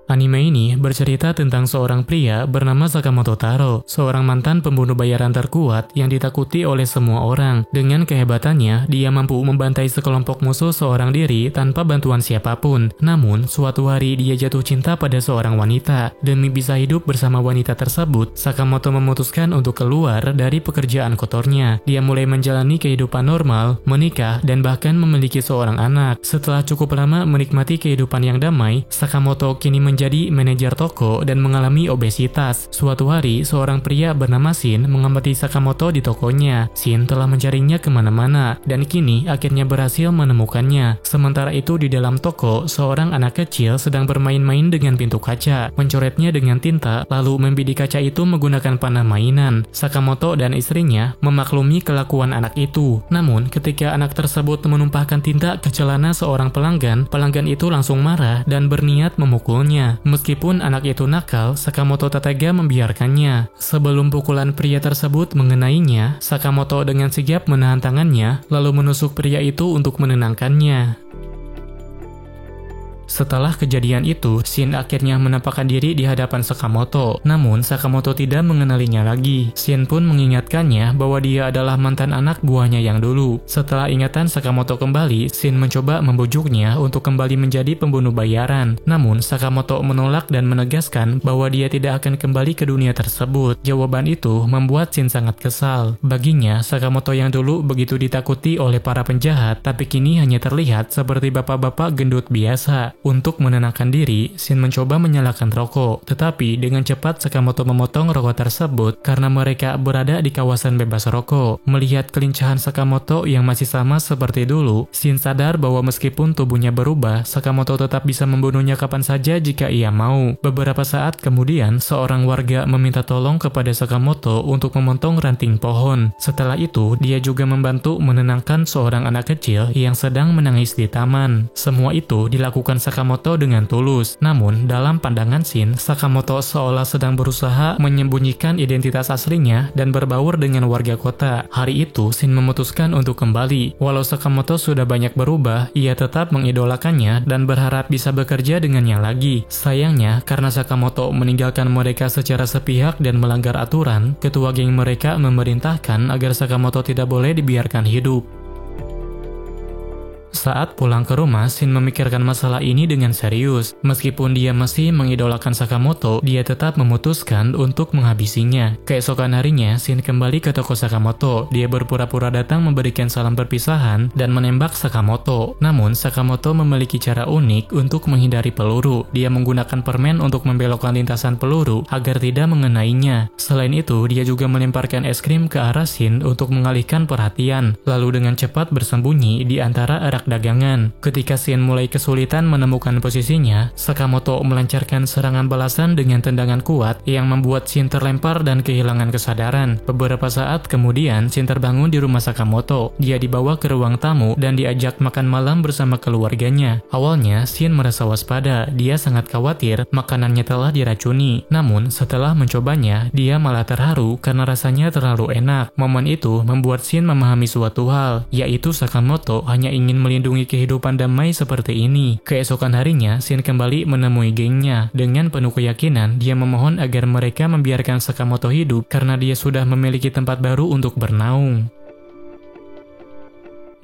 Anime ini bercerita tentang seorang pria bernama Sakamoto Taro, seorang mantan pembunuh bayaran terkuat yang ditakuti oleh semua orang. Dengan kehebatannya, dia mampu membantai sekelompok musuh seorang diri tanpa bantuan siapapun. Namun, suatu hari dia jatuh cinta pada seorang wanita. Demi bisa hidup bersama wanita tersebut, Sakamoto memutuskan untuk keluar dari pekerjaan kotornya. Dia mulai menjalani kehidupan normal, menikah, dan bahkan memiliki seorang anak. Setelah cukup lama menikmati kehidupan yang damai, Sakamoto kini menjadi manajer toko dan mengalami obesitas. Suatu hari, seorang pria bernama Shin mengamati Sakamoto di tokonya. Shin telah mencarinya kemana-mana, dan kini akhirnya berhasil menemukannya. Sementara itu di dalam toko, seorang anak kecil sedang bermain-main dengan pintu kaca, mencoretnya dengan tinta, lalu membidik kaca itu menggunakan panah mainan. Sakamoto dan istrinya memaklumi kelakuan anak itu. Namun, ketika anak tersebut menumpahkan tinta ke celana seorang pelanggan, pelanggan itu langsung marah dan berniat memukulnya. Meskipun anak itu nakal, Sakamoto tak tega membiarkannya. Sebelum pukulan pria tersebut mengenainya, Sakamoto dengan sigap menahan tangannya, lalu menusuk pria itu untuk menenangkannya. Setelah kejadian itu, Shin akhirnya menampakkan diri di hadapan Sakamoto. Namun, Sakamoto tidak mengenalinya lagi. Shin pun mengingatkannya bahwa dia adalah mantan anak buahnya yang dulu. Setelah ingatan Sakamoto kembali, Shin mencoba membujuknya untuk kembali menjadi pembunuh bayaran. Namun, Sakamoto menolak dan menegaskan bahwa dia tidak akan kembali ke dunia tersebut. Jawaban itu membuat Shin sangat kesal. Baginya, Sakamoto yang dulu begitu ditakuti oleh para penjahat, tapi kini hanya terlihat seperti bapak-bapak gendut biasa. Untuk menenangkan diri, Shin mencoba menyalakan rokok, tetapi dengan cepat Sakamoto memotong rokok tersebut karena mereka berada di kawasan bebas rokok. Melihat kelincahan Sakamoto yang masih sama seperti dulu, Shin sadar bahwa meskipun tubuhnya berubah, Sakamoto tetap bisa membunuhnya kapan saja jika ia mau. Beberapa saat kemudian, seorang warga meminta tolong kepada Sakamoto untuk memotong ranting pohon. Setelah itu, dia juga membantu menenangkan seorang anak kecil yang sedang menangis di taman. Semua itu dilakukan Sakamoto dengan tulus. Namun, dalam pandangan Shin, Sakamoto seolah sedang berusaha menyembunyikan identitas aslinya dan berbaur dengan warga kota. Hari itu, Shin memutuskan untuk kembali. Walau Sakamoto sudah banyak berubah, ia tetap mengidolakannya dan berharap bisa bekerja dengannya lagi. Sayangnya, karena Sakamoto meninggalkan mereka secara sepihak dan melanggar aturan, ketua geng mereka memerintahkan agar Sakamoto tidak boleh dibiarkan hidup. Saat pulang ke rumah, Shin memikirkan masalah ini dengan serius. Meskipun dia masih mengidolakan Sakamoto, dia tetap memutuskan untuk menghabisinya. Keesokan harinya, Shin kembali ke toko Sakamoto. Dia berpura-pura datang memberikan salam perpisahan dan menembak Sakamoto. Namun, Sakamoto memiliki cara unik untuk menghindari peluru. Dia menggunakan permen untuk membelokkan lintasan peluru agar tidak mengenainya. Selain itu, dia juga melemparkan es krim ke arah Shin untuk mengalihkan perhatian, lalu dengan cepat bersembunyi di antara rak dagangan. Ketika Shin mulai kesulitan menemukan posisinya, Sakamoto melancarkan serangan balasan dengan tendangan kuat yang membuat Shin terlempar dan kehilangan kesadaran. Beberapa saat kemudian, Shin terbangun di rumah Sakamoto. Dia dibawa ke ruang tamu dan diajak makan malam bersama keluarganya. Awalnya, Shin merasa waspada. Dia sangat khawatir makanannya telah diracuni. Namun, setelah mencobanya, dia malah terharu karena rasanya terlalu enak. Momen itu membuat Shin memahami suatu hal, yaitu Sakamoto hanya ingin melindungi kehidupan damai seperti ini. Keesokan harinya, Shin kembali menemui gengnya. Dengan penuh keyakinan, dia memohon agar mereka membiarkan Sakamoto hidup karena dia sudah memiliki tempat baru untuk bernaung.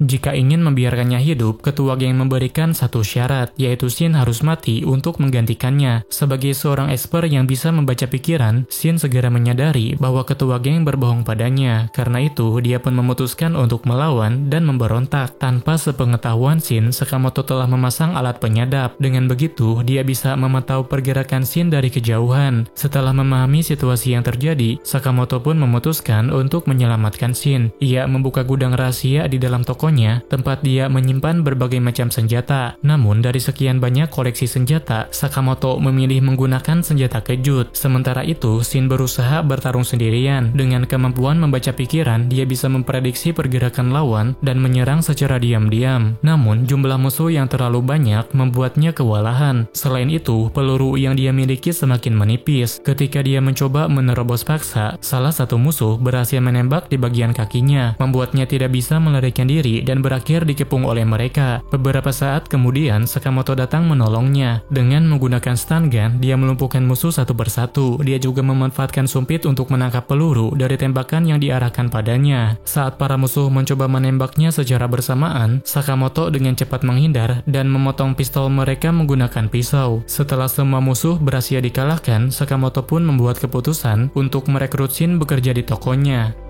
Jika ingin membiarkannya hidup, ketua geng memberikan satu syarat, yaitu Shin harus mati untuk menggantikannya. Sebagai seorang expert yang bisa membaca pikiran, Shin segera menyadari bahwa ketua geng berbohong padanya. Karena itu, dia pun memutuskan untuk melawan dan memberontak. Tanpa sepengetahuan Shin, Sakamoto telah memasang alat penyadap. Dengan begitu, dia bisa memantau pergerakan Shin dari kejauhan. Setelah memahami situasi yang terjadi, Sakamoto pun memutuskan untuk menyelamatkan Shin. Ia membuka gudang rahasia di dalam toko tempat dia menyimpan berbagai macam senjata. Namun, dari sekian banyak koleksi senjata, Sakamoto memilih menggunakan senjata kejut. Sementara itu, Shin berusaha bertarung sendirian. Dengan kemampuan membaca pikiran, dia bisa memprediksi pergerakan lawan dan menyerang secara diam-diam. Namun, jumlah musuh yang terlalu banyak membuatnya kewalahan. Selain itu, peluru yang dia miliki semakin menipis. Ketika dia mencoba menerobos paksa, salah satu musuh berhasil menembak di bagian kakinya, membuatnya tidak bisa melarikan diri terjadi dan berakhir dikepung oleh mereka. Beberapa saat kemudian Sakamoto datang menolongnya. Dengan menggunakan stun gun, dia melumpuhkan musuh satu persatu. Dia juga memanfaatkan sumpit untuk menangkap peluru dari tembakan yang diarahkan padanya. Saat para musuh mencoba menembaknya secara bersamaan, Sakamoto dengan cepat menghindar dan memotong pistol mereka menggunakan pisau. Setelah semua musuh berhasil dikalahkan, Sakamoto pun membuat keputusan untuk merekrut Shin bekerja di tokonya.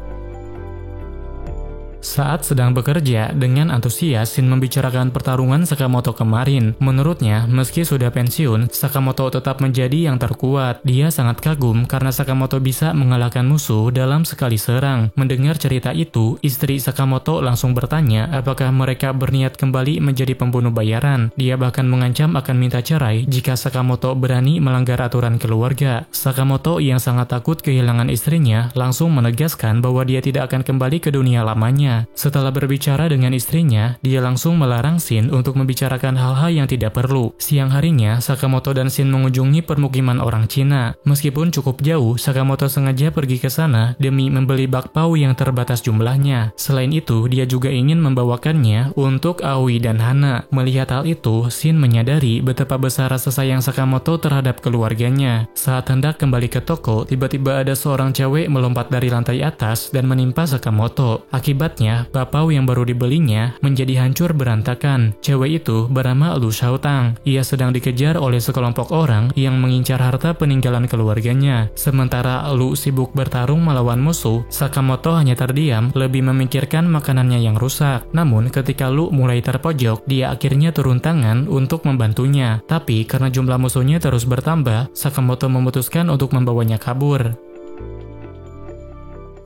Saat sedang bekerja, dengan antusias Shin membicarakan pertarungan Sakamoto kemarin. Menurutnya, meski sudah pensiun, Sakamoto tetap menjadi yang terkuat. Dia sangat kagum karena Sakamoto bisa mengalahkan musuh dalam sekali serang. Mendengar cerita itu, istri Sakamoto langsung bertanya apakah mereka berniat kembali menjadi pembunuh bayaran. Dia bahkan mengancam akan minta cerai jika Sakamoto berani melanggar aturan keluarga. Sakamoto yang sangat takut kehilangan istrinya langsung menegaskan bahwa dia tidak akan kembali ke dunia lamanya. Setelah berbicara dengan istrinya, dia langsung melarang Shin untuk membicarakan hal-hal yang tidak perlu. Siang harinya, Sakamoto dan Shin mengunjungi permukiman orang Cina. Meskipun cukup jauh, Sakamoto sengaja pergi ke sana demi membeli bakpao yang terbatas jumlahnya. Selain itu, dia juga ingin membawakannya untuk Aoi dan Hana. Melihat hal itu, Shin menyadari betapa besar rasa sayang Sakamoto terhadap keluarganya. Saat hendak kembali ke toko, tiba-tiba ada seorang cewek melompat dari lantai atas dan menimpa Sakamoto. Akibatnya, bakpao yang baru dibelinya menjadi hancur berantakan. Cewek itu bernama Lu Xiaotang. Ia sedang dikejar oleh sekelompok orang yang mengincar harta peninggalan keluarganya. Sementara Lu sibuk bertarung melawan musuh, Sakamoto hanya terdiam, lebih memikirkan makanannya yang rusak. Namun ketika Lu mulai terpojok, dia akhirnya turun tangan untuk membantunya. Tapi karena jumlah musuhnya terus bertambah, Sakamoto memutuskan untuk membawanya kabur.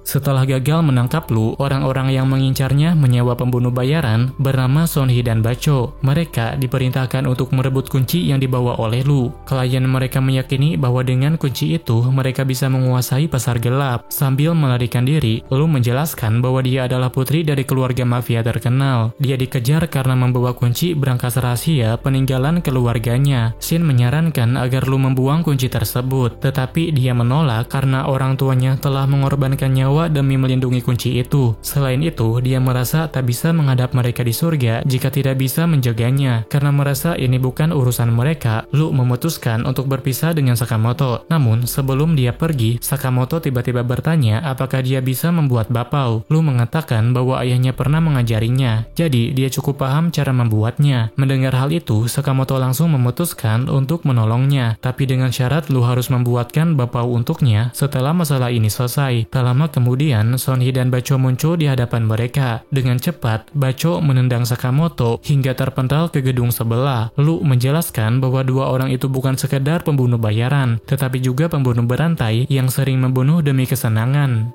Setelah gagal menangkap Lu, orang-orang yang mengincarnya menyewa pembunuh bayaran bernama Sonhi dan Bacho. Mereka diperintahkan untuk merebut kunci yang dibawa oleh Lu. Klien mereka meyakini bahwa dengan kunci itu mereka bisa menguasai pasar gelap. Sambil melarikan diri, Lu menjelaskan bahwa dia adalah putri dari keluarga mafia terkenal. Dia dikejar karena membawa kunci berangkas rahasia peninggalan keluarganya. Shin menyarankan agar Lu membuang kunci tersebut, tetapi dia menolak karena orang tuanya telah mengorbankan nyawa demi melindungi kunci itu. Selain itu, dia merasa tak bisa menghadap mereka di surga jika tidak bisa menjaganya. Karena merasa ini bukan urusan mereka, Lu memutuskan untuk berpisah dengan Sakamoto. Namun, sebelum dia pergi, Sakamoto tiba-tiba bertanya apakah dia bisa membuat bakpao. Lu mengatakan bahwa ayahnya pernah mengajarinya, jadi dia cukup paham cara membuatnya. Mendengar hal itu, Sakamoto langsung memutuskan untuk menolongnya, tapi dengan syarat Lu harus membuatkan bakpao untuknya setelah masalah ini selesai. Tak lama kemudian, Sonhi dan Bacho muncul di hadapan mereka. Dengan cepat, Bacho menendang Sakamoto hingga terpental ke gedung sebelah. Lu menjelaskan bahwa dua orang itu bukan sekedar pembunuh bayaran, tetapi juga pembunuh berantai yang sering membunuh demi kesenangan.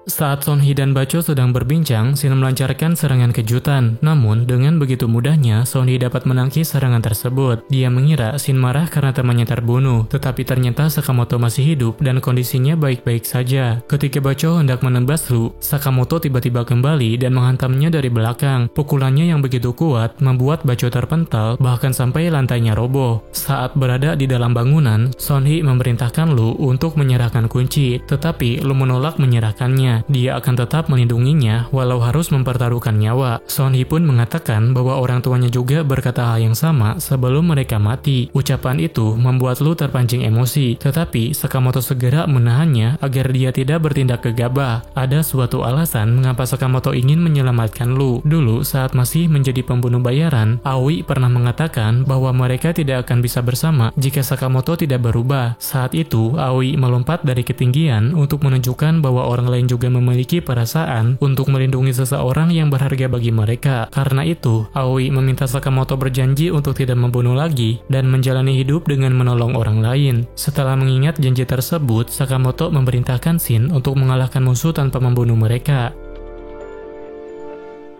Saat Sonhi dan Bacho sedang berbincang, Shin melancarkan serangan kejutan. Namun, dengan begitu mudahnya, Sonhi dapat menangkis serangan tersebut. Dia mengira Shin marah karena temannya terbunuh, tetapi ternyata Sakamoto masih hidup dan kondisinya baik-baik saja. Ketika Bacho hendak menembas Lu, Sakamoto tiba-tiba kembali dan menghantamnya dari belakang. Pukulannya yang begitu kuat membuat Bacho terpental, bahkan sampai lantainya roboh. Saat berada di dalam bangunan, Sonhi memerintahkan Lu untuk menyerahkan kunci, tetapi Lu menolak menyerahkannya. Dia akan tetap melindunginya walau harus mempertaruhkan nyawa. Sonhi pun mengatakan bahwa orang tuanya juga berkata hal yang sama sebelum mereka mati. Ucapan itu membuat Lu terpancing emosi, tetapi Sakamoto segera menahannya agar dia tidak bertindak gegabah. Ada suatu alasan mengapa Sakamoto ingin menyelamatkan Lu. Dulu saat masih menjadi pembunuh bayaran, Aoi pernah mengatakan bahwa mereka tidak akan bisa bersama jika Sakamoto tidak berubah. Saat itu, Aoi melompat dari ketinggian untuk menunjukkan bahwa orang lain juga memiliki perasaan untuk melindungi seseorang yang berharga bagi mereka. Karena itu, Aoi meminta Sakamoto berjanji untuk tidak membunuh lagi dan menjalani hidup dengan menolong orang lain. Setelah mengingat janji tersebut, Sakamoto memerintahkan Shin untuk mengalahkan musuh tanpa membunuh mereka.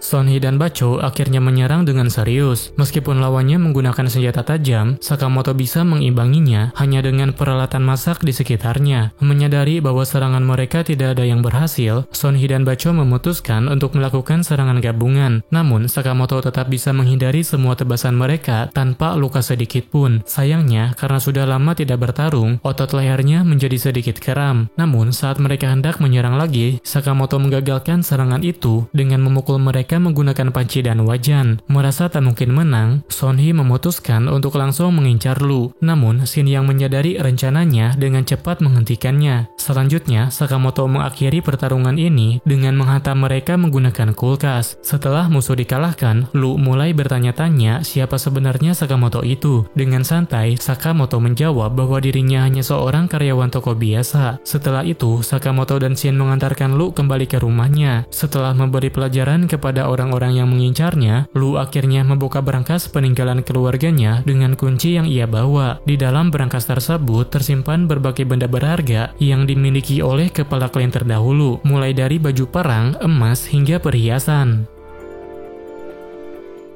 Sonhee dan Bacho akhirnya menyerang dengan serius. Meskipun lawannya menggunakan senjata tajam, Sakamoto bisa mengimbanginya hanya dengan peralatan masak di sekitarnya. Menyadari bahwa serangan mereka tidak ada yang berhasil, Sonhee dan Bacho memutuskan untuk melakukan serangan gabungan. Namun, Sakamoto tetap bisa menghindari semua tebasan mereka tanpa luka sedikit pun. Sayangnya, karena sudah lama tidak bertarung, otot lehernya menjadi sedikit kram. Namun, saat mereka hendak menyerang lagi, Sakamoto menggagalkan serangan itu dengan memukul mereka menggunakan panci dan wajan. Merasa tak mungkin menang, Sonhee memutuskan untuk langsung mengincar Lu. Namun, Shin yang menyadari rencananya dengan cepat menghentikannya. Selanjutnya, Sakamoto mengakhiri pertarungan ini dengan menghantam mereka menggunakan kulkas. Setelah musuh dikalahkan, Lu mulai bertanya-tanya siapa sebenarnya Sakamoto itu. Dengan santai, Sakamoto menjawab bahwa dirinya hanya seorang karyawan toko biasa. Setelah itu, Sakamoto dan Shin mengantarkan Lu kembali ke rumahnya. Setelah memberi pelajaran kepada orang-orang yang mengincarnya, Lu akhirnya membuka berangkas peninggalan keluarganya dengan kunci yang ia bawa. Di dalam berangkas tersebut tersimpan berbagai benda berharga yang dimiliki oleh kepala klan terdahulu, mulai dari baju perang, emas, hingga perhiasan.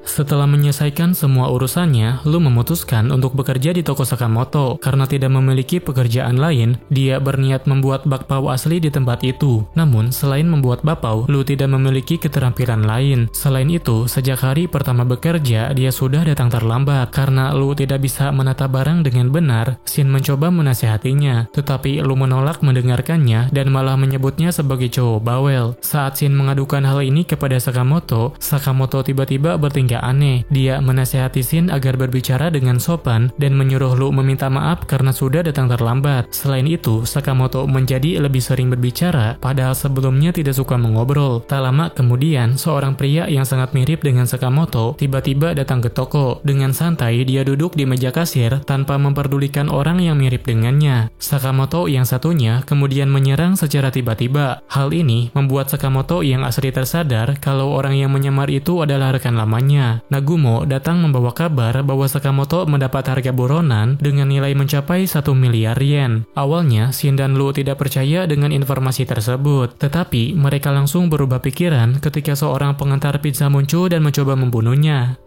Setelah menyelesaikan semua urusannya, Lu memutuskan untuk bekerja di toko Sakamoto. Karena tidak memiliki pekerjaan lain, dia berniat membuat bakpao asli di tempat itu. Namun, selain membuat bakpao, Lu tidak memiliki keterampilan lain. Selain itu, sejak hari pertama bekerja, dia sudah datang terlambat. Karena Lu tidak bisa menata barang dengan benar, Shin mencoba menasihatinya. Tetapi Lu menolak mendengarkannya dan malah menyebutnya sebagai cowok bawel. Saat Shin mengadukan hal ini kepada Sakamoto, Sakamoto tiba-tiba bertingkah aneh. Dia menasihati Shin agar berbicara dengan sopan dan menyuruh Lu meminta maaf karena sudah datang terlambat. Selain itu, Sakamoto menjadi lebih sering berbicara, padahal sebelumnya tidak suka mengobrol. Tak lama kemudian, seorang pria yang sangat mirip dengan Sakamoto tiba-tiba datang ke toko. Dengan santai, dia duduk di meja kasir tanpa memperdulikan orang yang mirip dengannya. Sakamoto yang satunya kemudian menyerang secara tiba-tiba. Hal ini membuat Sakamoto yang asli tersadar kalau orang yang menyamar itu adalah rekan lamanya. Nagumo datang membawa kabar bahwa Sakamoto mendapat harga buronan dengan nilai mencapai 1 miliar yen. Awalnya, Shin dan Lu tidak percaya dengan informasi tersebut, tetapi mereka langsung berubah pikiran ketika seorang pengantar pizza muncul dan mencoba membunuhnya.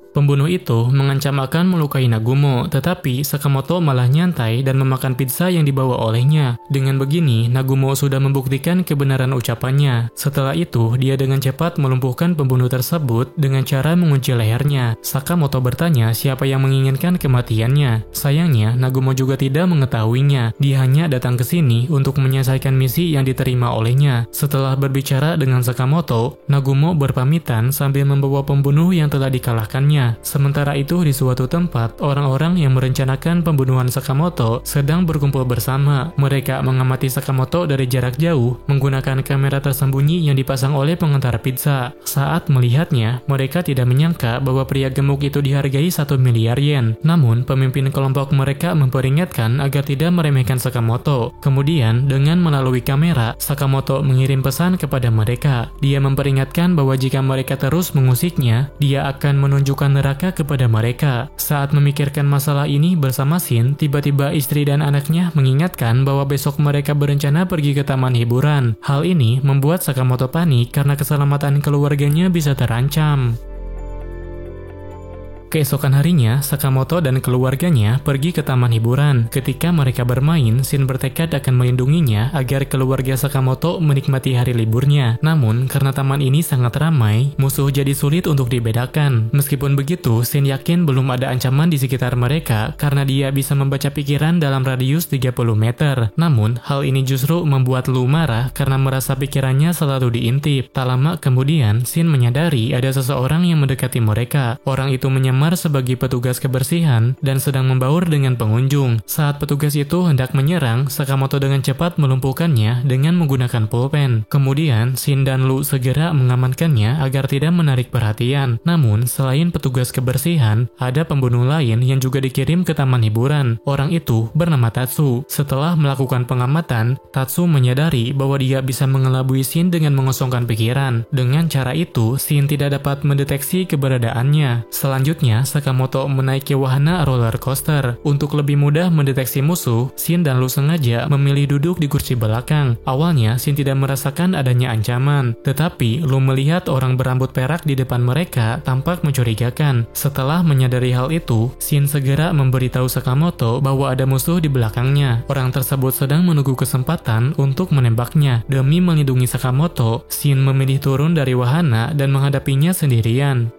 Pembunuh itu mengancam akan melukai Nagumo, tetapi Sakamoto malah nyantai dan memakan pizza yang dibawa olehnya. Dengan begini, Nagumo sudah membuktikan kebenaran ucapannya. Setelah itu, dia dengan cepat melumpuhkan pembunuh tersebut dengan cara mengunci lehernya. Sakamoto bertanya siapa yang menginginkan kematiannya. Sayangnya, Nagumo juga tidak mengetahuinya. Dia hanya datang ke sini untuk menyelesaikan misi yang diterima olehnya. Setelah berbicara dengan Sakamoto, Nagumo berpamitan sambil membawa pembunuh yang telah dikalahkannya. Sementara itu di suatu tempat, orang-orang yang merencanakan pembunuhan Sakamoto sedang berkumpul bersama. Mereka mengamati Sakamoto dari jarak jauh menggunakan kamera tersembunyi yang dipasang oleh pengantar pizza. Saat melihatnya, mereka tidak menyangka bahwa pria gemuk itu dihargai 1 miliar yen. Namun, pemimpin kelompok mereka memperingatkan agar tidak meremehkan Sakamoto. Kemudian, dengan melalui kamera, Sakamoto mengirim pesan kepada mereka. Dia memperingatkan bahwa jika mereka terus mengusiknya, dia akan menunjukkan neraka kepada mereka. Saat memikirkan masalah ini bersama Shin, tiba-tiba istri dan anaknya mengingatkan bahwa besok mereka berencana pergi ke taman hiburan. Hal ini membuat Sakamoto panik karena keselamatan keluarganya bisa terancam. Keesokan harinya, Sakamoto dan keluarganya pergi ke taman hiburan. Ketika mereka bermain, Shin bertekad akan melindunginya agar keluarga Sakamoto menikmati hari liburnya. Namun, karena taman ini sangat ramai, musuh jadi sulit untuk dibedakan. Meskipun begitu, Shin yakin belum ada ancaman di sekitar mereka karena dia bisa membaca pikiran dalam radius 30 meter. Namun, hal ini justru membuat Lu marah karena merasa pikirannya selalu diintip. Tak lama kemudian, Shin menyadari ada seseorang yang mendekati mereka. Orang itu menyamar sebagai petugas kebersihan dan sedang membaur dengan pengunjung. Saat petugas itu hendak menyerang, Sakamoto dengan cepat melumpuhkannya dengan menggunakan pulpen. Kemudian, Shin dan Lu segera mengamankannya agar tidak menarik perhatian. Namun, selain petugas kebersihan, ada pembunuh lain yang juga dikirim ke taman hiburan. Orang itu bernama Tatsu. Setelah melakukan pengamatan, Tatsu menyadari bahwa dia bisa mengelabui Shin dengan mengosongkan pikiran. Dengan cara itu, Shin tidak dapat mendeteksi keberadaannya. Selanjutnya, Akhirnya, Sakamoto menaiki wahana roller coaster. Untuk lebih mudah mendeteksi musuh, Shin dan Lu sengaja memilih duduk di kursi belakang. Awalnya, Shin tidak merasakan adanya ancaman, tetapi Lu melihat orang berambut perak di depan mereka tampak mencurigakan. Setelah menyadari hal itu, Shin segera memberitahu Sakamoto bahwa ada musuh di belakangnya. Orang tersebut sedang menunggu kesempatan untuk menembaknya. Demi melindungi Sakamoto, Shin memilih turun dari wahana dan menghadapinya sendirian.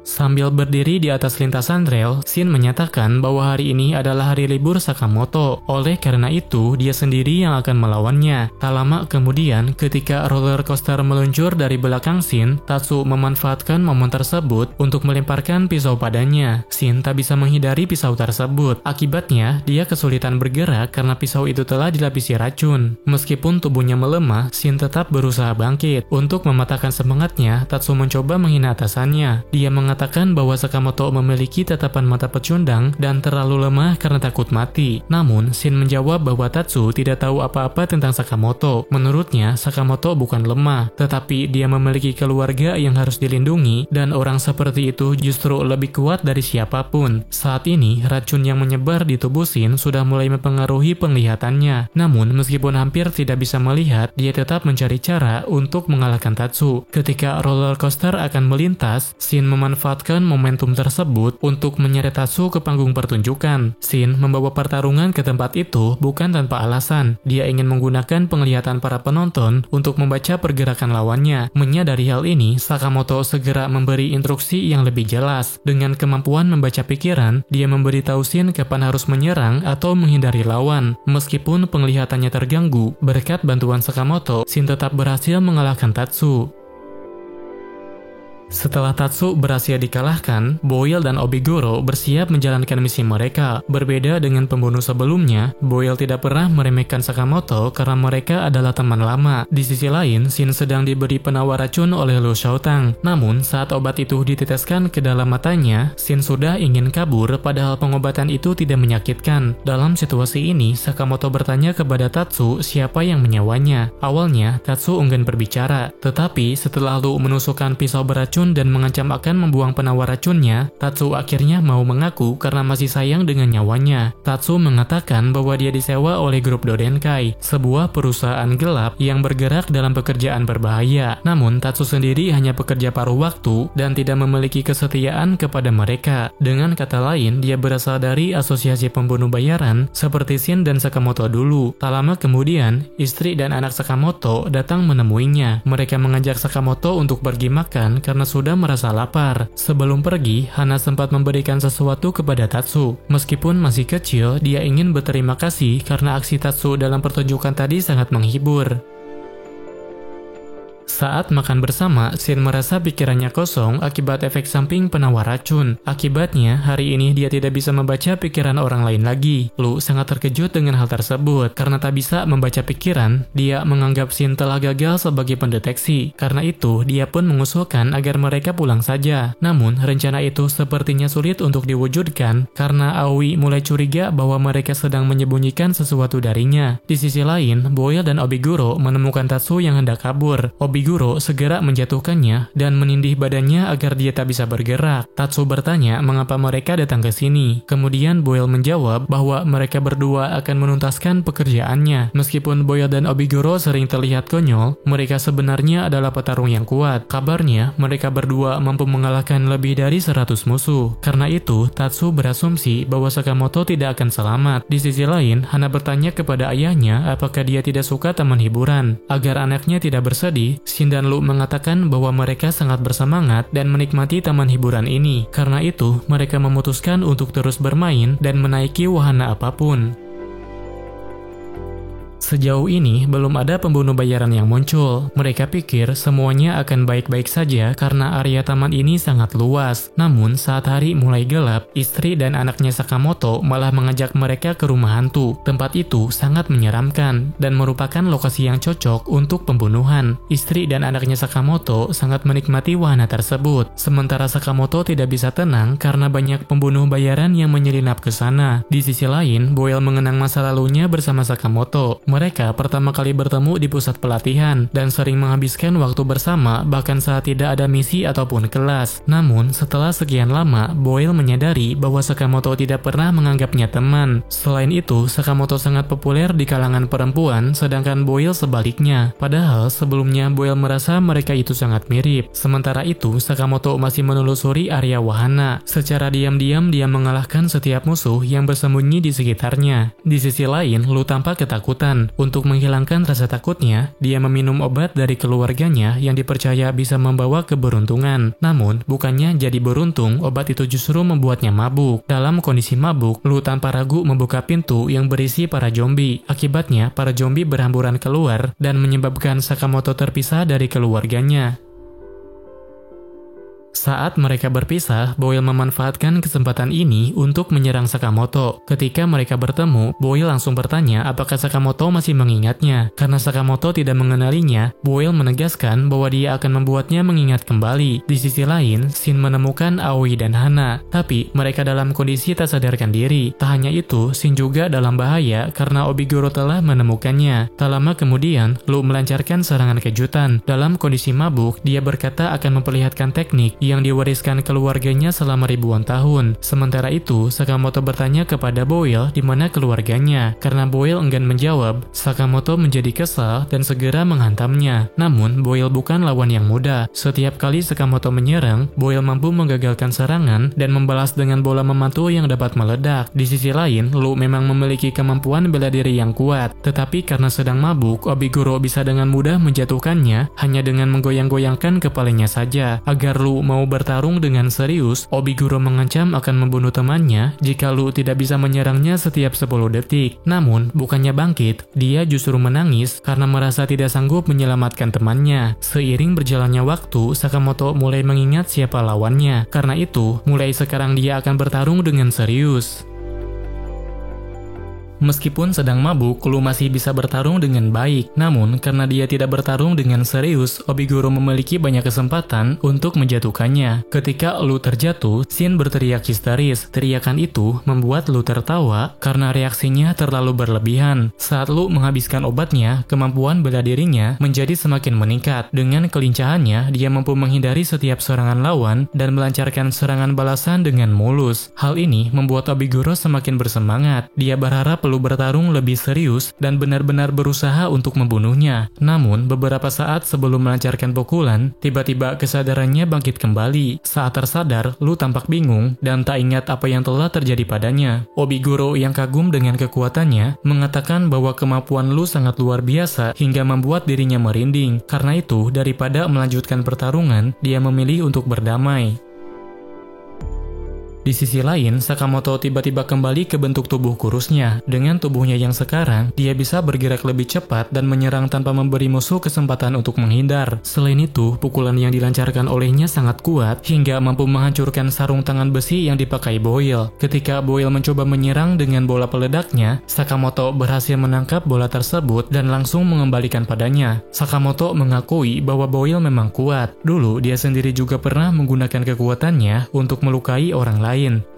Sambil berdiri di atas lintasan rel, Shin menyatakan bahwa hari ini adalah hari libur Sakamoto. Oleh karena itu, dia sendiri yang akan melawannya. Tak lama kemudian, ketika roller coaster meluncur dari belakang Shin, Tatsu memanfaatkan momen tersebut untuk melemparkan pisau padanya. Shin tak bisa menghindari pisau tersebut. Akibatnya, dia kesulitan bergerak karena pisau itu telah dilapisi racun. Meskipun tubuhnya melemah, Shin tetap berusaha bangkit. Untuk mematahkan semangatnya, Tatsu mencoba menghina atasannya. Dia mengatakan bahwa Sakamoto memiliki tatapan mata pecundang dan terlalu lemah karena takut mati. Namun, Shin menjawab bahwa Tatsu tidak tahu apa-apa tentang Sakamoto. Menurutnya, Sakamoto bukan lemah, tetapi dia memiliki keluarga yang harus dilindungi, dan orang seperti itu justru lebih kuat dari siapapun. Saat ini, racun yang menyebar di tubuh Shin sudah mulai mempengaruhi penglihatannya. Namun, meskipun hampir tidak bisa melihat, dia tetap mencari cara untuk mengalahkan Tatsu. Ketika roller coaster akan melintas, Shin memanfaatkan momentum tersebut untuk menyeret Tatsu ke panggung pertunjukan. Shin membawa pertarungan ke tempat itu bukan tanpa alasan. Dia ingin menggunakan penglihatan para penonton untuk membaca pergerakan lawannya. Menyadari hal ini, Sakamoto segera memberi instruksi yang lebih jelas. Dengan kemampuan membaca pikiran, dia memberitahu Shin kapan harus menyerang atau menghindari lawan. Meskipun penglihatannya terganggu, berkat bantuan Sakamoto, Shin tetap berhasil mengalahkan Tatsu. Setelah Tatsu berhasil dikalahkan, Boyle dan Obiguro bersiap menjalankan misi mereka. Berbeda dengan pembunuh sebelumnya, Boyle tidak pernah meremehkan Sakamoto karena mereka adalah teman lama. Di sisi lain, Shin sedang diberi penawar racun oleh Lu Xiaotang. Namun, saat obat itu diteteskan ke dalam matanya, Shin sudah ingin kabur padahal pengobatan itu tidak menyakitkan. Dalam situasi ini, Sakamoto bertanya kepada Tatsu siapa yang menyawanya. Awalnya, Tatsu enggan berbicara, tetapi setelah Lu menusukkan pisau beracun dan mengancam akan membuang penawar racunnya, Tatsu akhirnya mau mengaku karena masih sayang dengan nyawanya. Tatsu mengatakan bahwa dia disewa oleh grup Dodenkai, sebuah perusahaan gelap yang bergerak dalam pekerjaan berbahaya. Namun, Tatsu sendiri hanya pekerja paruh waktu dan tidak memiliki kesetiaan kepada mereka. Dengan kata lain, dia berasal dari asosiasi pembunuh bayaran seperti Shin dan Sakamoto dulu. Tak lama kemudian, istri dan anak Sakamoto datang menemuinya. Mereka mengajak Sakamoto untuk pergi makan karena sudah merasa lapar. Sebelum pergi, Hana sempat memberikan sesuatu kepada Tatsu. Meskipun masih kecil, dia ingin berterima kasih karena aksi Tatsu dalam pertunjukan tadi sangat menghibur. Saat makan bersama, Shin merasa pikirannya kosong akibat efek samping penawar racun. Akibatnya, hari ini dia tidak bisa membaca pikiran orang lain lagi. Lu sangat terkejut dengan hal tersebut. Karena tak bisa membaca pikiran, dia menganggap Shin telah gagal sebagai pendeteksi. Karena itu, dia pun mengusulkan agar mereka pulang saja. Namun, rencana itu sepertinya sulit untuk diwujudkan karena Aoi mulai curiga bahwa mereka sedang menyembunyikan sesuatu darinya. Di sisi lain, Boyle dan Obiguro menemukan Tatsu yang hendak kabur. Obiguro segera menjatuhkannya dan menindih badannya agar dia tak bisa bergerak. Tatsu bertanya mengapa mereka datang ke sini. Kemudian Boyle menjawab bahwa mereka berdua akan menuntaskan pekerjaannya. Meskipun Boyle dan Obiguro sering terlihat konyol, mereka sebenarnya adalah petarung yang kuat. Kabarnya, mereka berdua mampu mengalahkan lebih dari 100 musuh. Karena itu, Tatsu berasumsi bahwa Sakamoto tidak akan selamat. Di sisi lain, Hana bertanya kepada ayahnya apakah dia tidak suka taman hiburan. Agar anaknya tidak bersedih, Shin dan Lu mengatakan bahwa mereka sangat bersemangat dan menikmati taman hiburan ini. Karena itu, mereka memutuskan untuk terus bermain dan menaiki wahana apapun. Sejauh ini, belum ada pembunuh bayaran yang muncul. Mereka pikir semuanya akan baik-baik saja karena area taman ini sangat luas. Namun, saat hari mulai gelap, istri dan anaknya Sakamoto malah mengajak mereka ke rumah hantu. Tempat itu sangat menyeramkan dan merupakan lokasi yang cocok untuk pembunuhan. Istri dan anaknya Sakamoto sangat menikmati wahana tersebut. Sementara Sakamoto tidak bisa tenang karena banyak pembunuh bayaran yang menyelinap ke sana. Di sisi lain, Boyle mengenang masa lalunya bersama Sakamoto. Mereka pertama kali bertemu di pusat pelatihan dan sering menghabiskan waktu bersama bahkan saat tidak ada misi ataupun kelas. Namun, setelah sekian lama, Boyle menyadari bahwa Sakamoto tidak pernah menganggapnya teman. Selain itu, Sakamoto sangat populer di kalangan perempuan, sedangkan Boyle sebaliknya. Padahal, sebelumnya Boyle merasa mereka itu sangat mirip. Sementara itu, Sakamoto masih menelusuri area wahana. Secara diam-diam, dia mengalahkan setiap musuh yang bersembunyi di sekitarnya. Di sisi lain, Lu tampak ketakutan. Untuk menghilangkan rasa takutnya, dia meminum obat dari keluarganya yang dipercaya bisa membawa keberuntungan. Namun, bukannya jadi beruntung, obat itu justru membuatnya mabuk. Dalam kondisi mabuk, Lu tanpa ragu membuka pintu yang berisi para zombie. Akibatnya, para zombie berhamburan keluar dan menyebabkan Sakamoto terpisah dari keluarganya. Saat mereka berpisah, Boyle memanfaatkan kesempatan ini untuk menyerang Sakamoto. Ketika mereka bertemu, Boyle langsung bertanya apakah Sakamoto masih mengingatnya. Karena Sakamoto tidak mengenalinya, Boyle menegaskan bahwa dia akan membuatnya mengingat kembali. Di sisi lain, Shin menemukan Aoi dan Hana, tapi mereka dalam kondisi tak sadarkan diri. Tak hanya itu, Shin juga dalam bahaya karena Obiguro telah menemukannya. Tak lama kemudian, Lu melancarkan serangan kejutan. Dalam kondisi mabuk, dia berkata akan memperlihatkan teknik yang diwariskan keluarganya selama ribuan tahun. Sementara itu, Sakamoto bertanya kepada Boyle di mana keluarganya. Karena Boyle enggan menjawab, Sakamoto menjadi kesal dan segera menghantamnya. Namun, Boyle bukan lawan yang mudah. Setiap kali Sakamoto menyerang, Boyle mampu menggagalkan serangan dan membalas dengan bola memantul yang dapat meledak. Di sisi lain, Lu memang memiliki kemampuan bela diri yang kuat. Tetapi karena sedang mabuk, Obiguro bisa dengan mudah menjatuhkannya hanya dengan menggoyang-goyangkan kepalanya saja. Agar Lu mau bertarung dengan serius, Obiguro mengancam akan membunuh temannya jika Lu tidak bisa menyerangnya setiap 10 detik. Namun, bukannya bangkit, dia justru menangis karena merasa tidak sanggup menyelamatkan temannya. Seiring berjalannya waktu, Sakamoto mulai mengingat siapa lawannya. Karena itu, mulai sekarang dia akan bertarung dengan serius. Meskipun sedang mabuk, Lu masih bisa bertarung dengan baik. Namun, karena dia tidak bertarung dengan serius, Obiguro memiliki banyak kesempatan untuk menjatuhkannya. Ketika Lu terjatuh, Shin berteriak histeris. Teriakan itu membuat Lu tertawa karena reaksinya terlalu berlebihan. Saat Lu menghabiskan obatnya, kemampuan bela dirinya menjadi semakin meningkat. Dengan kelincahannya, dia mampu menghindari setiap serangan lawan dan melancarkan serangan balasan dengan mulus. Hal ini membuat Obiguro semakin bersemangat. Dia berharap perlu bertarung lebih serius dan benar-benar berusaha untuk membunuhnya. Namun, beberapa saat sebelum melancarkan pukulan, tiba-tiba kesadarannya bangkit kembali. Saat tersadar, Lu tampak bingung dan tak ingat apa yang telah terjadi padanya. Obiguro yang kagum dengan kekuatannya mengatakan bahwa kemampuan Lu sangat luar biasa hingga membuat dirinya merinding. Karena itu, daripada melanjutkan pertarungan, dia memilih untuk berdamai. Di sisi lain, Sakamoto tiba-tiba kembali ke bentuk tubuh kurusnya. Dengan tubuhnya yang sekarang, dia bisa bergerak lebih cepat dan menyerang tanpa memberi musuh kesempatan untuk menghindar. Selain itu, pukulan yang dilancarkan olehnya sangat kuat hingga mampu menghancurkan sarung tangan besi yang dipakai Boyle. Ketika Boyle mencoba menyerang dengan bola peledaknya, Sakamoto berhasil menangkap bola tersebut dan langsung mengembalikan padanya. Sakamoto mengakui bahwa Boyle memang kuat. Dulu, dia sendiri juga pernah menggunakan kekuatannya untuk melukai orang lain.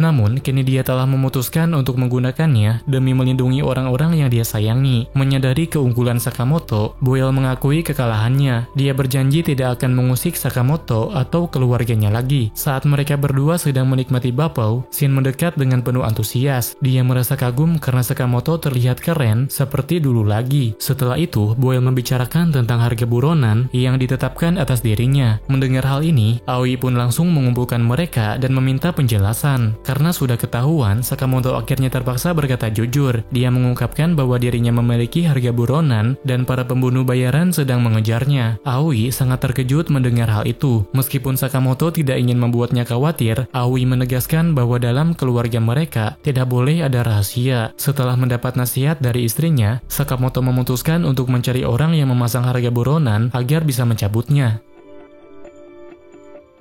Namun, kini dia telah memutuskan untuk menggunakannya demi melindungi orang-orang yang dia sayangi. Menyadari keunggulan Sakamoto, Boyle mengakui kekalahannya. Dia berjanji tidak akan mengusik Sakamoto atau keluarganya lagi. Saat mereka berdua sedang menikmati bapau, Shin mendekat dengan penuh antusias. Dia merasa kagum karena Sakamoto terlihat keren seperti dulu lagi. Setelah itu, Boyle membicarakan tentang harga buronan yang ditetapkan atas dirinya. Mendengar hal ini, Aoi pun langsung mengumpulkan mereka dan meminta penjelasan. Karena sudah ketahuan, Sakamoto akhirnya terpaksa berkata jujur. Dia mengungkapkan bahwa dirinya memiliki harga buronan dan para pembunuh bayaran sedang mengejarnya. Aoi sangat terkejut mendengar hal itu. Meskipun Sakamoto tidak ingin membuatnya khawatir, Aoi menegaskan bahwa dalam keluarga mereka tidak boleh ada rahasia. Setelah mendapat nasihat dari istrinya, Sakamoto memutuskan untuk mencari orang yang memasang harga buronan agar bisa mencabutnya.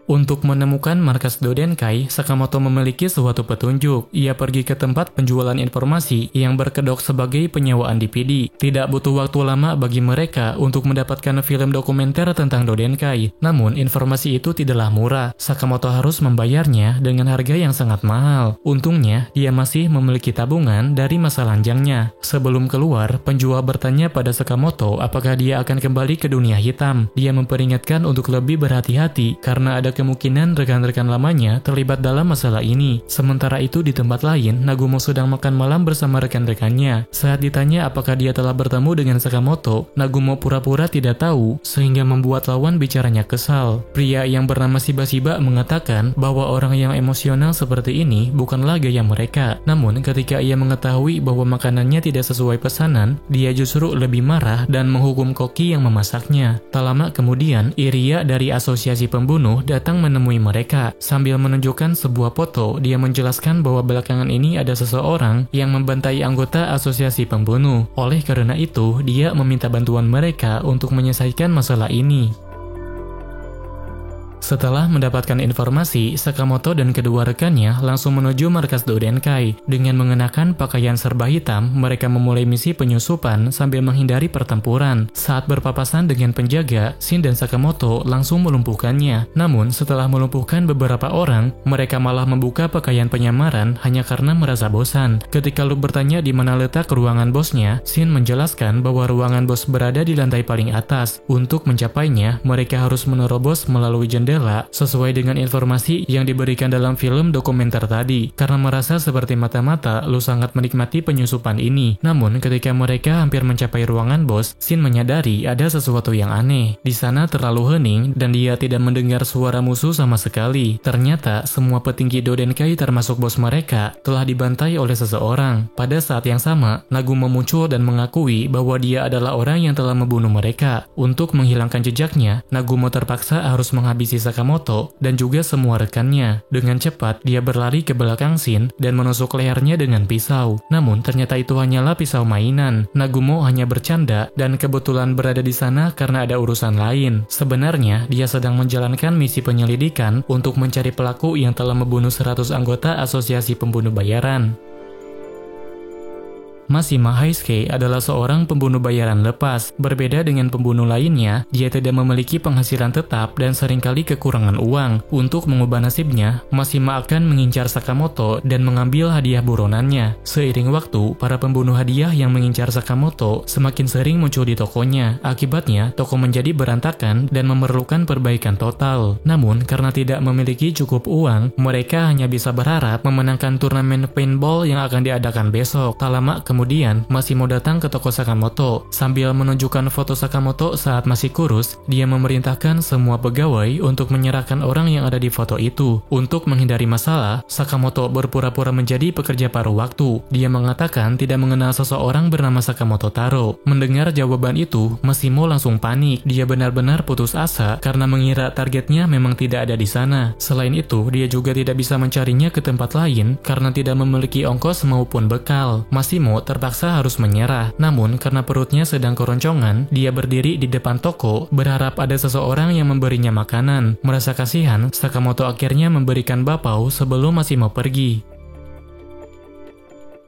Untuk menemukan markas Dodenkai, Sakamoto memiliki suatu petunjuk. Ia pergi ke tempat penjualan informasi yang berkedok sebagai penyewaan DVD. Tidak butuh waktu lama bagi mereka untuk mendapatkan film dokumenter tentang Dodenkai. Namun, informasi itu tidaklah murah. Sakamoto harus membayarnya dengan harga yang sangat mahal. Untungnya, dia masih memiliki tabungan dari masa lanjangnya. Sebelum keluar, penjual bertanya pada Sakamoto apakah dia akan kembali ke dunia hitam. Dia memperingatkan untuk lebih berhati-hati karena ada kemungkinan rekan-rekan lamanya terlibat dalam masalah ini. Sementara itu di tempat lain, Nagumo sedang makan malam bersama rekan-rekannya. Saat ditanya apakah dia telah bertemu dengan Sakamoto, Nagumo pura-pura tidak tahu sehingga membuat lawan bicaranya kesal. Pria yang bernama Shiba mengatakan bahwa orang yang emosional seperti ini bukanlah gaya mereka. Namun ketika ia mengetahui bahwa makanannya tidak sesuai pesanan, dia justru lebih marah dan menghukum koki yang memasaknya. Tak lama kemudian, Iria dari asosiasi pembunuh datang menemui mereka. Sambil menunjukkan sebuah foto, dia menjelaskan bahwa belakangan ini ada seseorang yang membantai anggota asosiasi pembunuh. Oleh karena itu, dia meminta bantuan mereka untuk menyelesaikan masalah ini. Setelah mendapatkan informasi, Sakamoto dan kedua rekannya langsung menuju markas Dodenkai. Dengan mengenakan pakaian serba hitam, mereka memulai misi penyusupan sambil menghindari pertempuran. Saat berpapasan dengan penjaga, Shin dan Sakamoto langsung melumpuhkannya. Namun, setelah melumpuhkan beberapa orang, mereka malah membuka pakaian penyamaran hanya karena merasa bosan. Ketika Luke bertanya di mana letak ruangan bosnya, Shin menjelaskan bahwa ruangan bos berada di lantai paling atas. Untuk mencapainya, mereka harus menerobos melalui jendela sesuai dengan informasi yang diberikan dalam film dokumenter tadi. Karena merasa seperti mata-mata, Luke sangat menikmati penyusupan ini. Namun ketika mereka hampir mencapai ruangan bos, Shin menyadari ada sesuatu yang aneh. Di sana terlalu hening dan dia tidak mendengar suara musuh sama sekali. Ternyata semua petinggi Dodenkai termasuk bos mereka telah dibantai oleh seseorang. Pada saat yang sama, Nagumo muncul dan mengakui bahwa dia adalah orang yang telah membunuh mereka. Untuk menghilangkan jejaknya, Nagumo terpaksa harus menghabisi Sakamoto dan juga semua rekannya. Dengan cepat, dia berlari ke belakang Shin dan menusuk lehernya dengan pisau. Namun, ternyata itu hanyalah pisau mainan. Nagumo hanya bercanda dan kebetulan berada di sana karena ada urusan lain. Sebenarnya, dia sedang menjalankan misi penyelidikan untuk mencari pelaku yang telah membunuh 100 anggota asosiasi pembunuh bayaran. Mashima Haisuke adalah seorang pembunuh bayaran lepas. Berbeda dengan pembunuh lainnya, dia tidak memiliki penghasilan tetap dan seringkali kekurangan uang. Untuk mengubah nasibnya, Mashima akan mengincar Sakamoto dan mengambil hadiah buronannya. Seiring waktu, para pembunuh hadiah yang mengincar Sakamoto semakin sering muncul di tokonya. Akibatnya, toko menjadi berantakan dan memerlukan perbaikan total. Namun, karena tidak memiliki cukup uang, mereka hanya bisa berharap memenangkan turnamen paintball yang akan diadakan besok. Tak lama kemudian, Mashima datang ke toko Sakamoto. Sambil menunjukkan foto Sakamoto saat masih kurus, dia memerintahkan semua pegawai untuk menyerahkan orang yang ada di foto itu. Untuk menghindari masalah, Sakamoto berpura-pura menjadi pekerja paruh waktu. Dia mengatakan tidak mengenal seseorang bernama Sakamoto Taro. Mendengar jawaban itu, Mashima langsung panik. Dia benar-benar putus asa karena mengira targetnya memang tidak ada di sana. Selain itu, dia juga tidak bisa mencarinya ke tempat lain karena tidak memiliki ongkos maupun bekal. Mashima terpaksa harus menyerah. Namun karena perutnya sedang keroncongan, dia berdiri di depan toko berharap ada seseorang yang memberinya makanan. Merasa kasihan, Sakamoto akhirnya memberikan bapau sebelum Mashima pergi.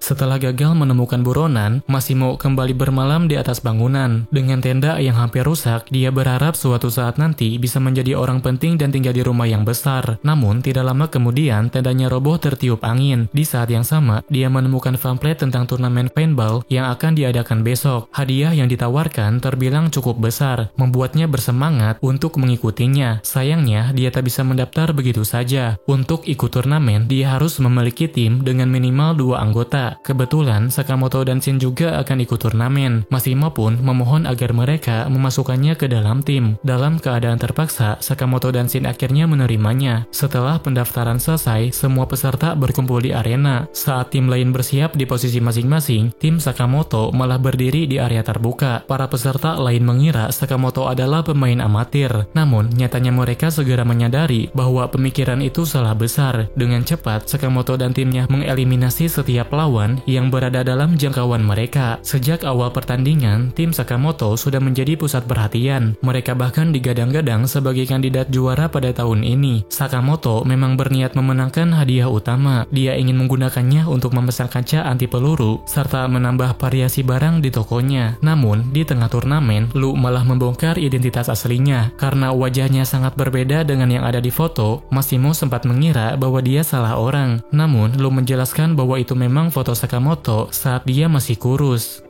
Setelah gagal menemukan buronan, Mashima kembali bermalam di atas bangunan. Dengan tenda yang hampir rusak, dia berharap suatu saat nanti bisa menjadi orang penting dan tinggal di rumah yang besar. Namun, tidak lama kemudian, tendanya roboh tertiup angin. Di saat yang sama, dia menemukan pamflet tentang turnamen paintball yang akan diadakan besok. Hadiah yang ditawarkan terbilang cukup besar, membuatnya bersemangat untuk mengikutinya. Sayangnya, dia tak bisa mendaftar begitu saja. Untuk ikut turnamen, dia harus memiliki tim dengan minimal 2 anggota. Kebetulan, Sakamoto dan Shin juga akan ikut turnamen. Mashima pun memohon agar mereka memasukkannya ke dalam tim. Dalam keadaan terpaksa, Sakamoto dan Shin akhirnya menerimanya. Setelah pendaftaran selesai, semua peserta berkumpul di arena. Saat tim lain bersiap di posisi masing-masing, tim Sakamoto malah berdiri di area terbuka. Para peserta lain mengira Sakamoto adalah pemain amatir. Namun, nyatanya mereka segera menyadari bahwa pemikiran itu salah besar. Dengan cepat, Sakamoto dan timnya mengeliminasi setiap lawan lawan yang berada dalam jangkauan mereka. Sejak awal pertandingan, tim Sakamoto sudah menjadi pusat perhatian. Mereka bahkan digadang-gadang sebagai kandidat juara pada tahun ini. Sakamoto memang berniat memenangkan hadiah utama. Dia ingin menggunakannya untuk memesan kaca anti peluru serta menambah variasi barang di tokonya. Namun, di tengah turnamen, Lu malah membongkar identitas aslinya. Karena wajahnya sangat berbeda dengan yang ada di foto, Massimo sempat mengira bahwa dia salah orang. Namun, Lu menjelaskan bahwa itu memang foto Sakamoto saat dia masih kurus.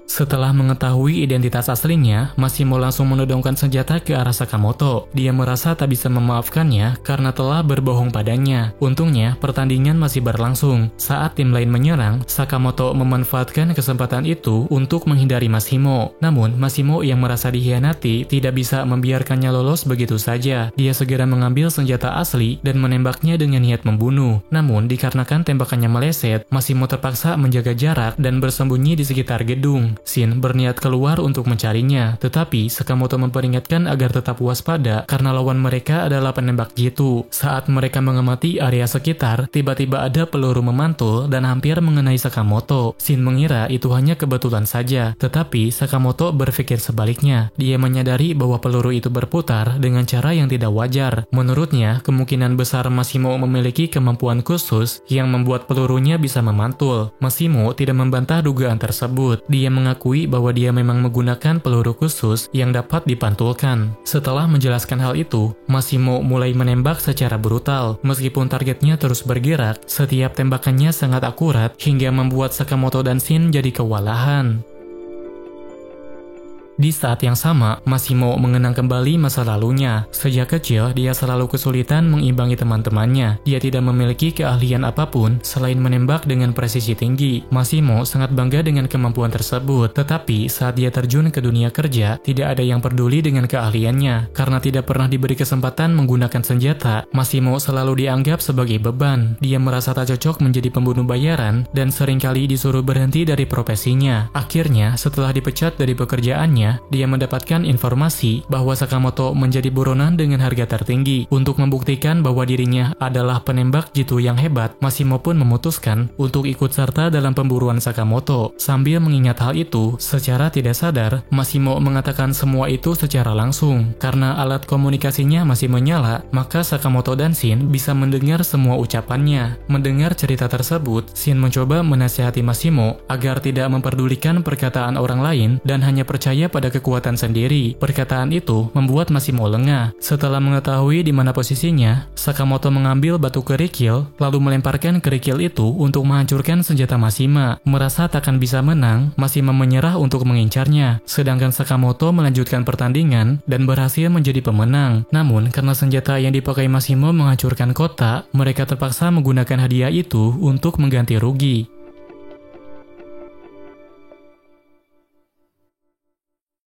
Setelah mengetahui identitas aslinya, Massimo langsung menodongkan senjata ke arah Sakamoto. Dia merasa tak bisa memaafkannya karena telah berbohong padanya. Untungnya, pertandingan masih berlangsung. Saat tim lain menyerang, Sakamoto memanfaatkan kesempatan itu untuk menghindari Massimo. Namun, Massimo yang merasa dikhianati tidak bisa membiarkannya lolos begitu saja. Dia segera mengambil senjata asli dan menembaknya dengan niat membunuh. Namun, dikarenakan tembakannya meleset, Massimo terpaksa menjaga jarak dan bersembunyi di sekitar gedung. Shin berniat keluar untuk mencarinya, tetapi Sakamoto memperingatkan agar tetap waspada karena lawan mereka adalah penembak jitu. Saat mereka mengamati area sekitar, tiba-tiba ada peluru memantul dan hampir mengenai Sakamoto. Shin mengira itu hanya kebetulan saja, tetapi Sakamoto berpikir sebaliknya. Dia menyadari bahwa peluru itu berputar dengan cara yang tidak wajar. Menurutnya, kemungkinan besar Massimo memiliki kemampuan khusus yang membuat pelurunya bisa memantul. Massimo tidak membantah dugaan tersebut. Dia mengakui bahwa dia memang menggunakan peluru khusus yang dapat dipantulkan. Setelah menjelaskan hal itu, Massimo mulai menembak secara brutal. Meskipun targetnya terus bergerak, setiap tembakannya sangat akurat hingga membuat Sakamoto dan Shin jadi kewalahan. Di saat yang sama, Massimo mengenang kembali masa lalunya. Sejak kecil, dia selalu kesulitan mengimbangi teman-temannya. Dia tidak memiliki keahlian apapun selain menembak dengan presisi tinggi. Massimo sangat bangga dengan kemampuan tersebut, tetapi saat dia terjun ke dunia kerja, tidak ada yang peduli dengan keahliannya. Karena tidak pernah diberi kesempatan menggunakan senjata, Massimo selalu dianggap sebagai beban. Dia merasa tak cocok menjadi pembunuh bayaran dan seringkali disuruh berhenti dari profesinya. Akhirnya, setelah dipecat dari pekerjaannya, dia mendapatkan informasi bahwa Sakamoto menjadi buronan dengan harga tertinggi. Untuk membuktikan bahwa dirinya adalah penembak jitu yang hebat, Massimo pun memutuskan untuk ikut serta dalam pemburuan Sakamoto. Sambil mengingat hal itu, secara tidak sadar, Massimo mengatakan semua itu secara langsung. Karena alat komunikasinya masih menyala, maka Sakamoto dan Shin bisa mendengar semua ucapannya. Mendengar cerita tersebut, Shin mencoba menasihati Massimo agar tidak memperdulikan perkataan orang lain dan hanya percaya pada kekuatan sendiri. Perkataan itu membuat Massimo lengah. Setelah mengetahui di mana posisinya, Sakamoto mengambil batu kerikil lalu melemparkan kerikil itu untuk menghancurkan senjata Mashima. Merasa takkan bisa menang, Mashima menyerah untuk mengincarnya. Sedangkan Sakamoto melanjutkan pertandingan dan berhasil menjadi pemenang. Namun karena senjata yang dipakai Massimo menghancurkan kota, mereka terpaksa menggunakan hadiah itu untuk mengganti rugi.